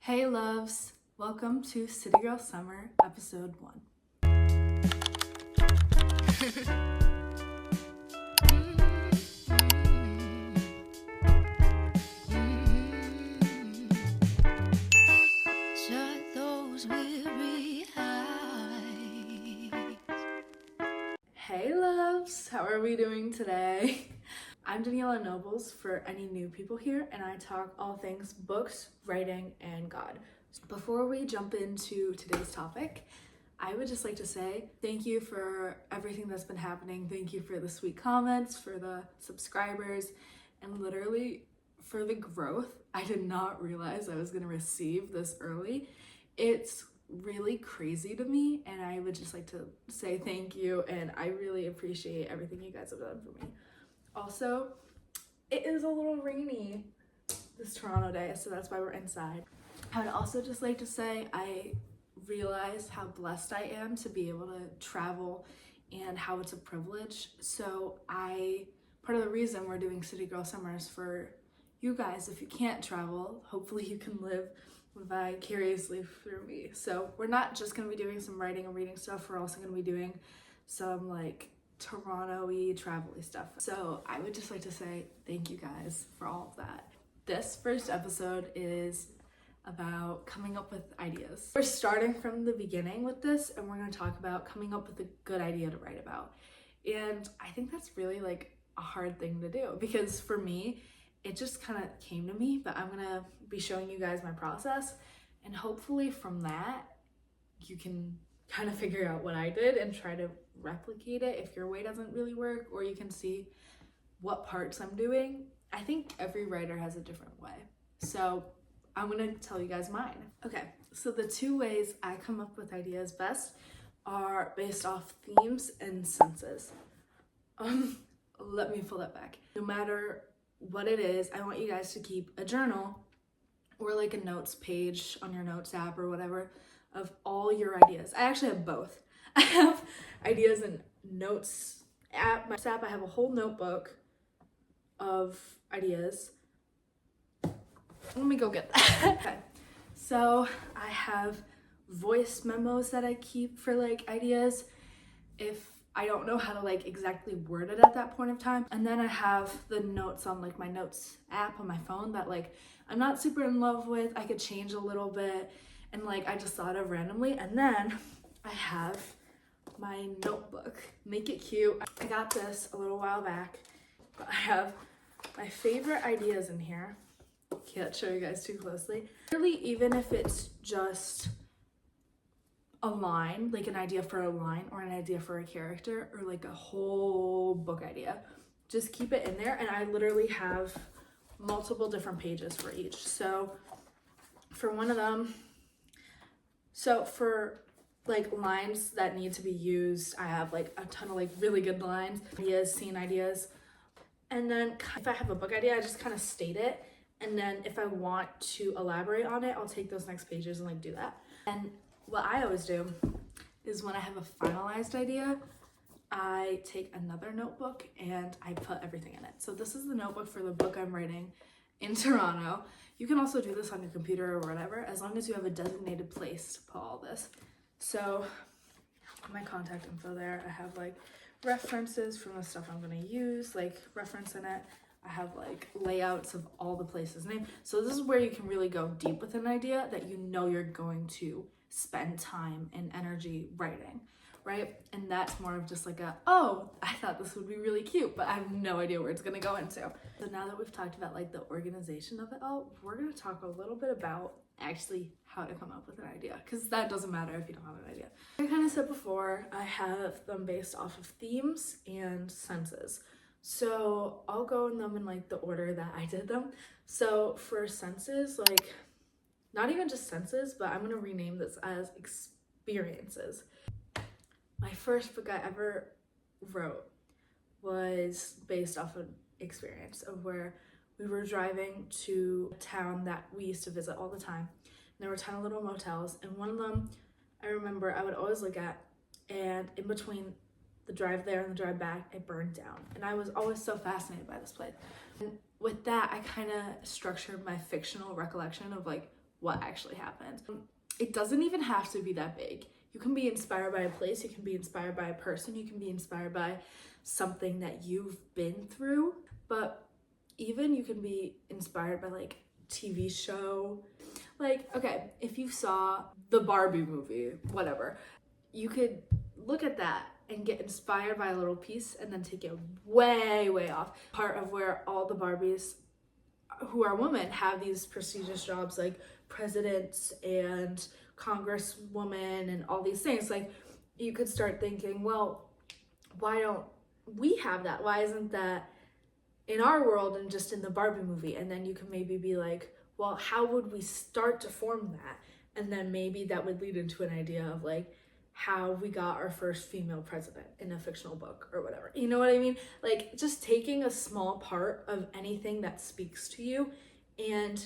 Hey loves, welcome to City Girl Summer episode 1. Shut those weary eyes. Hey loves, how are we doing today? I'm Daniela Nobles for any new people here, and I talk all things books, writing, and God. Before we jump into today's topic, I would just like to say thank you for everything that's been happening. Thank you for the sweet comments, for the subscribers, and literally for the growth. I did not realize I was going to receive this early. It's really crazy to me, and I would just like to say thank you, and I really appreciate everything you guys have done for me. Also, it is a little rainy this Toronto day, so that's why we're inside. I would also just like to say I realize how blessed I am to be able to travel and how it's a privilege. So part of the reason we're doing City Girl Summers for you guys, if you can't travel, hopefully you can live vicariously through me. So we're not just going to be doing some writing and reading stuff, we're also going to be doing some like Toronto-y, travel-y stuff. So I would just like to say thank you guys for all of that. This first episode is about coming up with ideas. We're starting from the beginning with this, and we're going to talk about coming up with a good idea to write about. And I think that's really like a hard thing to do, because for me, it just kind of came to me, but I'm going to be showing you guys my process, and hopefully from that, you can kind of figure out what I did and try to replicate it if your way doesn't really work, or you can see what parts I'm doing. I think every writer has a different way. So I'm gonna tell you guys mine. Okay, so the two ways I come up with ideas best are based off themes and senses. Let me pull that back. No matter what it is, I want you guys to keep a journal or like a notes page on your notes app or whatever of all your ideas. I actually have both. I have ideas in notes app. My app, I have a whole notebook of ideas. Let me go get that. Okay, so I have voice memos that I keep for like ideas if I don't know how to like exactly word it at that point of time. And then I have the notes on like my notes app on my phone that like I'm not super in love with. I could change a little bit and like I just thought of randomly. And then I have my notebook. Make it cute. I got this a little while back, but I have my favorite ideas in here. Can't show you guys too closely. Really, even if it's just a line, like an idea for a line or an idea for a character or like a whole book idea, just keep it in there. And I literally have multiple different pages for each. So for one of them, so for like lines that need to be used, I have like a ton of like really good lines, ideas, scene ideas. And then if I have a book idea, I just kind of state it. And then if I want to elaborate on it, I'll take those next pages and like do that. And what I always do is when I have a finalized idea, I take another notebook and I put everything in it. So this is the notebook for the book I'm writing in Toronto. You can also do this on your computer or whatever, as long as you have a designated place to put all this. So my contact info there, I have like references from the stuff I'm gonna use, like reference in it. I have like layouts of all the places named. So this is where you can really go deep with an idea that you know you're going to spend time and energy writing, right? And that's more of just like oh, I thought this would be really cute, but I have no idea where it's gonna go into. So now that we've talked about like the organization of it all, we're gonna talk a little bit about actually how to come up with an idea, because that doesn't matter if you don't have an idea. Like I kind of said before, I have them based off of themes and senses. So I'll go in them in like the order that I did them. So for senses, like not even just senses, but I'm gonna rename this as experiences. My first book I ever wrote was based off an experience of where we were driving to a town that we used to visit all the time. And there were a ton of little motels, and one of them I remember I would always look at, and in between the drive there and the drive back, it burned down. And I was always so fascinated by this place. And with that, I kind of structured my fictional recollection of like what actually happened. It doesn't even have to be that big. You can be inspired by a place, you can be inspired by a person, you can be inspired by something that you've been through, but even you can be inspired by like TV show. Like, okay, if you saw the Barbie movie, whatever, you could look at that and get inspired by a little piece and then take it way, way off. Part of where all the Barbies who are women have these prestigious jobs like presidents and congresswoman and all these things. Like, you could start thinking, well, why don't we have that? Why isn't that in our world and just in the Barbie movie? And then you can maybe be like, well, how would we start to form that? And then maybe that would lead into an idea of like how we got our first female president in a fictional book or whatever. You know what I mean? Like, just taking a small part of anything that speaks to you and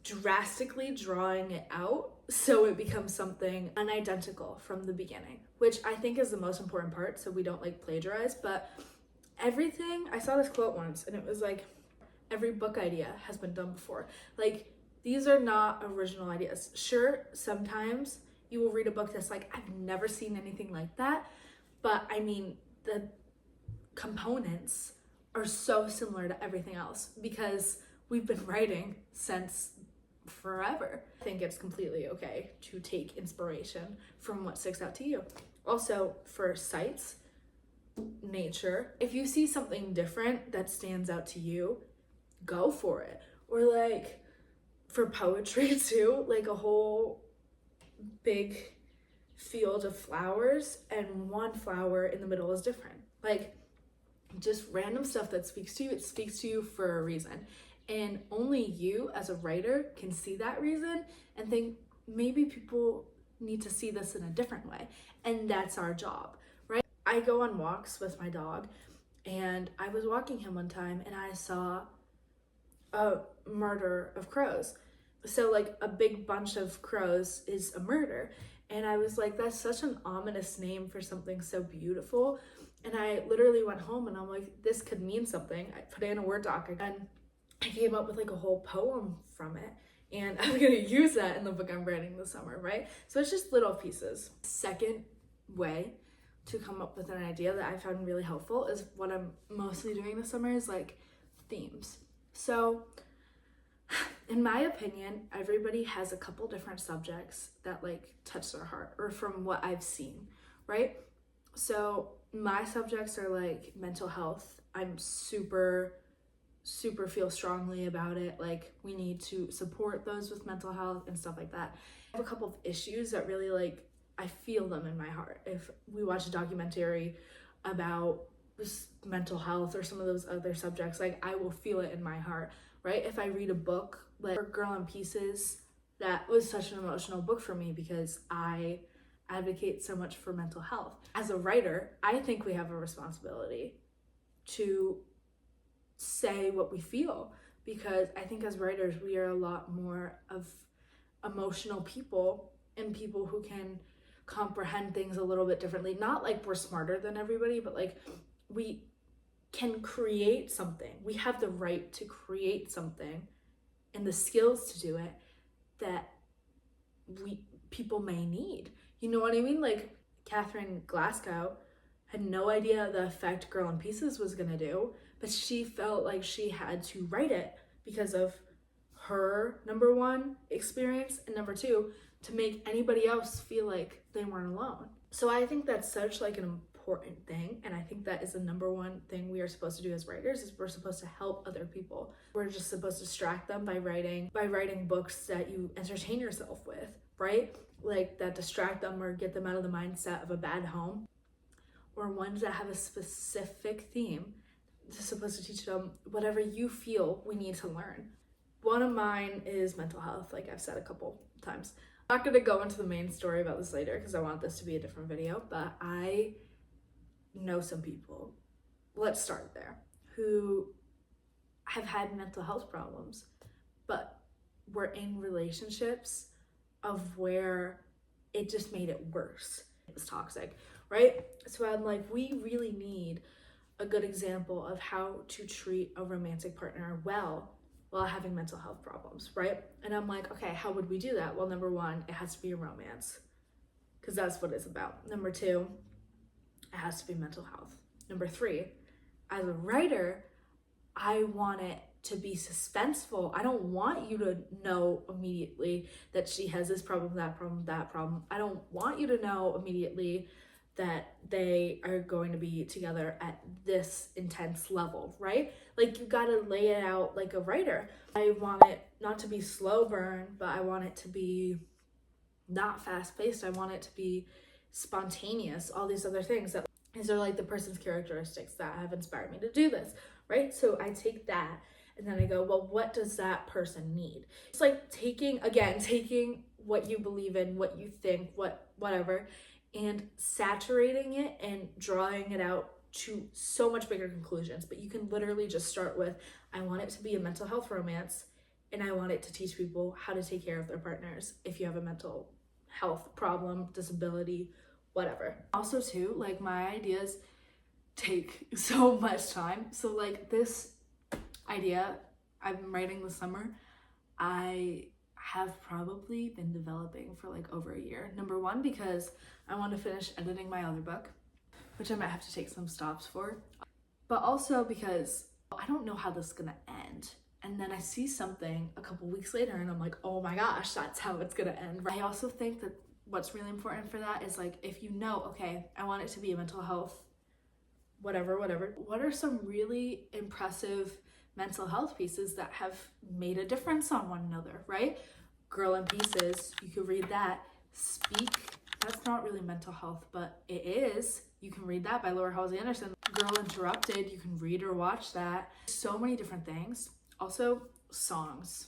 drastically drawing it out so it becomes something unidentical from the beginning, which I think is the most important part, so we don't like plagiarize. But everything, I saw this quote once and it was like, every book idea has been done before. Like, these are not original ideas. Sure, sometimes you will read a book that's like, I've never seen anything like that, but I mean, the components are so similar to everything else because we've been writing since forever. I think it's completely okay to take inspiration from what sticks out to you. Also, for sights, nature, if you see something different that stands out to you, go for it. Or like for poetry too, like a whole big field of flowers and one flower in the middle is different. Like, just random stuff that speaks to you, it speaks to you for a reason. And only you as a writer can see that reason and think maybe people need to see this in a different way. And that's our job, right? I go on walks with my dog and I was walking him one time and I saw a murder of crows. So like a big bunch of crows is a murder. And I was like, that's such an ominous name for something so beautiful. And I literally went home and I'm like, this could mean something. I put it in a Word doc and I came up with like a whole poem from it. And I'm gonna use that in the book I'm writing this summer, right? So it's just little pieces. Second way to come up with an idea that I found really helpful is what I'm mostly doing this summer is like themes. So in my opinion, everybody has a couple different subjects that like touch their heart, or from what I've seen, right? So my subjects are like mental health. I'm super feel strongly about it. Like, we need to support those with mental health and stuff like that. I have a couple of issues that really like, I feel them in my heart. If we watch a documentary about mental health or some of those other subjects, like I will feel it in my heart, right? If I read a book like Girl in Pieces, that was such an emotional book for me because I advocate so much for mental health. As a writer, I think we have a responsibility to say what we feel, because I think as writers, we are a lot more of emotional people and people who can comprehend things a little bit differently. Not like we're smarter than everybody, but like we can create something. We have the right to create something and the skills to do it that people may need. You know what I mean? Like, Catherine Glasgow had no idea the effect Girl in Pieces was gonna do, but she felt like she had to write it because of her, number one, experience, and number two, to make anybody else feel like they weren't alone. So I think that's such like an important thing, and I think that is the number one thing we are supposed to do as writers, is we're supposed to help other people. We're just supposed to distract them by writing books that you entertain yourself with, right? Like, that distract them or get them out of the mindset of a bad home, or ones that have a specific theme. It's supposed to teach them whatever you feel we need to learn. One of mine is mental health, like I've said a couple times. I'm not gonna go into the main story about this later because I want this to be a different video, but I know some people, let's start there, who have had mental health problems, but were in relationships of where it just made it worse. It was toxic, right? So I'm like, we really need a good example of how to treat a romantic partner well while having mental health problems, right? And I'm like, okay, how would we do that? Well, number one, it has to be a romance because that's what it's about. Number two, it has to be mental health. Number three, as a writer, I want it to be suspenseful. I don't want you to know immediately that she has this problem, that problem, that problem. I don't want you to know immediately that they are going to be together at this intense level, right? Like, you gotta lay it out like a writer. I want it not to be slow burn, but I want it to be not fast paced. I want it to be spontaneous, all these other things. These are like the person's characteristics that have inspired me to do this, right? So I take that and then I go, well, what does that person need? It's like taking what you believe in, what you think, whatever, and saturating it and drawing it out to so much bigger conclusions. But you can literally just start with, I want it to be a mental health romance, and I want it to teach people how to take care of their partners if you have a mental health problem, disability, whatever. Also too, like, my ideas take so much time. So like, this idea I've been writing this summer, I have probably been developing for like over a year. Number one, because I want to finish editing my other book, which I might have to take some stops for, but also because I don't know how this is gonna end. And then I see something a couple weeks later and I'm like, oh my gosh, that's how it's gonna end. I also think that what's really important for that is, like, if you know, okay, I want it to be a mental health, whatever, what are some really impressive mental health pieces that have made a difference on one another, right? Girl in Pieces, you could read that. Speak, that's not really mental health, but it is. You can read that by Laura Halsey Anderson. Girl Interrupted, you can read or watch that. So many different things. Also, songs.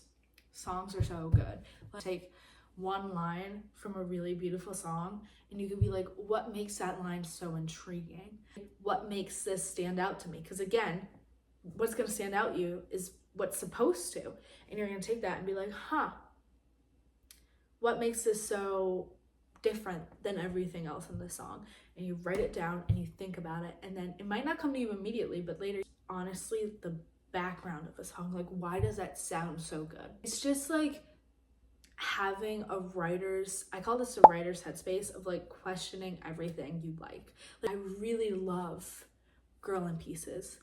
Songs are so good. Let's take one line from a really beautiful song and you could be like, what makes that line so intriguing? What makes this stand out to me? Because again, what's going to stand out you is what's supposed to. And you're going to take that and be like, what makes this so different than everything else in this song? And you write it down and you think about it, and then it might not come to you immediately, but later, honestly, the background of the song, like, why does that sound so good? It's just like having a writer's, I call this a writer's headspace of like questioning everything you like. I really love Girl in Pieces,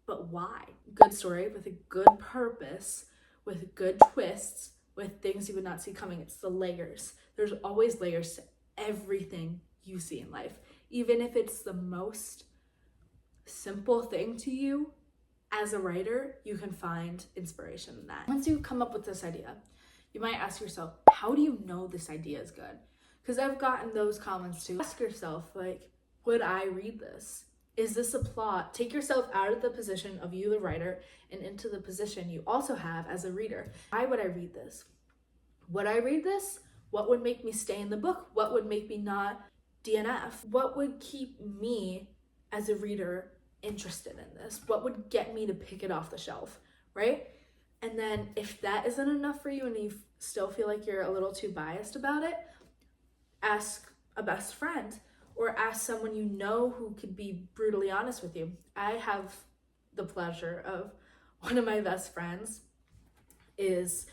but why? Good story with a good purpose, with good twists, with things you would not see coming. It's the layers. There's always layers to everything you see in life. Even if it's the most simple thing to you, as a writer, you can find inspiration in that. Once you come up with this idea, you might ask yourself, how do you know this idea is good? Because I've gotten those comments too. Ask yourself, like, would I read this? Is this a plot? Take yourself out of the position of you, the writer, and into the position you also have as a reader. Why would I read this? Would I read this? What would make me stay in the book? What would make me not DNF? What would keep me as a reader interested in this? What would get me to pick it off the shelf, right? And then if that isn't enough for you and you still feel like you're a little too biased about it, ask a best friend or ask someone you know who could be brutally honest with you. I have the pleasure of one of my best friends is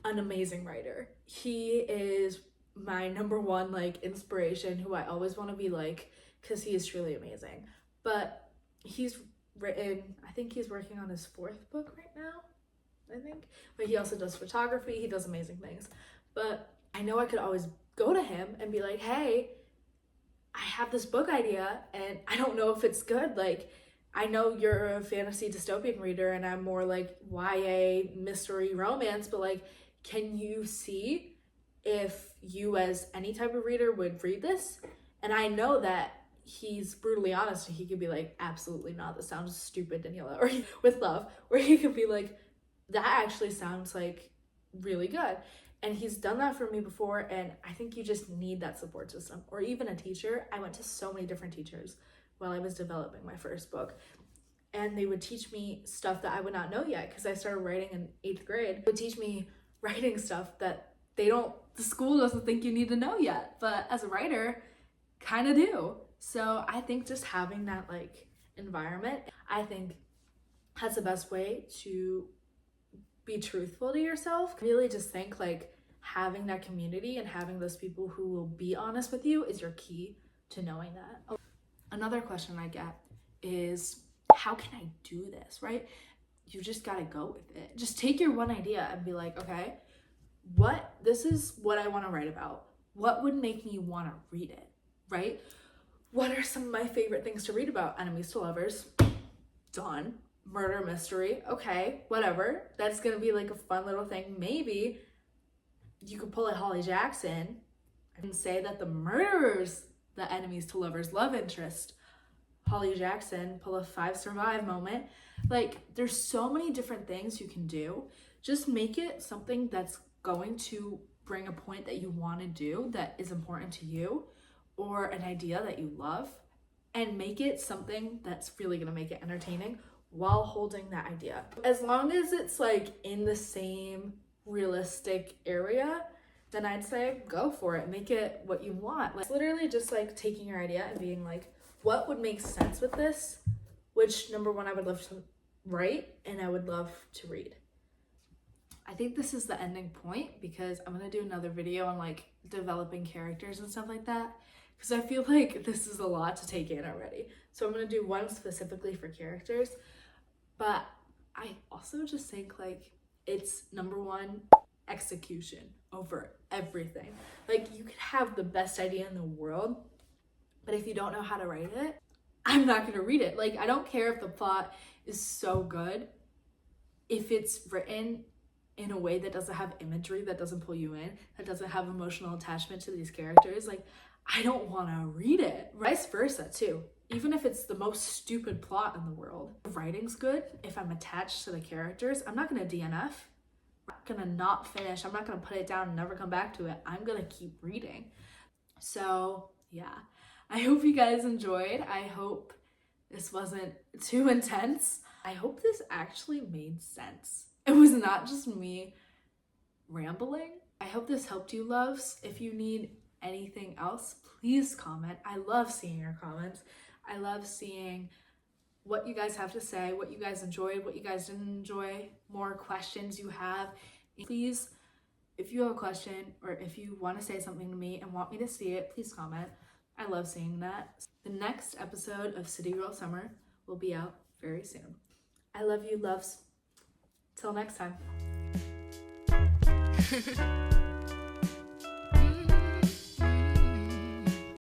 an amazing writer. He is my number one like inspiration, who I always want to be like, because he is truly amazing. But he's written, I think he's working on his 4th book right now, but he also does photography. He does amazing things. But I know I could always go to him and be like, hey, I have this book idea and I don't know if it's good. Like, I know you're a fantasy dystopian reader and I'm more like YA mystery romance, but like, can you see if you as any type of reader would read this? And I know that he's brutally honest and he could be like, absolutely not, this sounds stupid, Daniela, or with love, or he could be like, that actually sounds like really good. And he's done that for me before, and I think you just need that support system. Or even a teacher. I went to so many different teachers while I was developing my first book, and they would teach me stuff that I would not know yet, because I started writing in 8th grade. They would teach me writing stuff that the school doesn't think you need to know yet, but as a writer, kind of do. So I think just having that like environment, I think that's the best way to be truthful to yourself. Really just think like having that community and having those people who will be honest with you is your key to knowing that. Another question I get is, how can I do this, right? You just gotta go with it. Just take your one idea and be like, okay, this is what I want to write about. What would make me want to read it, right? What are some of my favorite things to read about? Enemies to lovers, done. Murder mystery, okay, whatever. That's gonna be like a fun little thing. Maybe you could pull a Holly Jackson and say that the murderer's the enemies to lovers love interest. Holly Jackson, pull a 5 survive moment. Like, there's so many different things you can do. Just make it something that's going to bring a point that you want to do that is important to you, or an idea that you love, and make it something that's really going to make it entertaining while holding that idea. As long as it's like in the same realistic area, then I'd say go for it. Make it what you want. Like, it's literally just like taking your idea and being like, what would make sense with this? Which, number one, I would love to write and I would love to read. I think this is the ending point because I'm gonna do another video on like developing characters and stuff like that, because I feel like this is a lot to take in already. So I'm gonna do one specifically for characters, but I also just think like it's number one, execution over everything. Like, you could have the best idea in the world, but if you don't know how to write it, I'm not gonna read it. Like, I don't care if the plot is so good. If it's written in a way that doesn't have imagery, that doesn't pull you in, that doesn't have emotional attachment to these characters, like, I don't want to read it. Vice versa too. Even if it's the most stupid plot in the world, if writing's good, if I'm attached to the characters, I'm not gonna DNF. I'm not gonna not finish. I'm not gonna put it down and never come back to it. I'm gonna keep reading. So yeah, I hope you guys enjoyed. I hope this wasn't too intense. I hope this actually made sense. It was not just me rambling. I hope this helped you, loves. If you need anything else, please comment. I love seeing your comments. I love seeing what you guys have to say, what you guys enjoyed, what you guys didn't enjoy, more questions you have. Please, if you have a question or if you want to say something to me and want me to see it, please comment. I love seeing that. The next episode of City Girl Summer will be out very soon. I love you, loves. Till next time.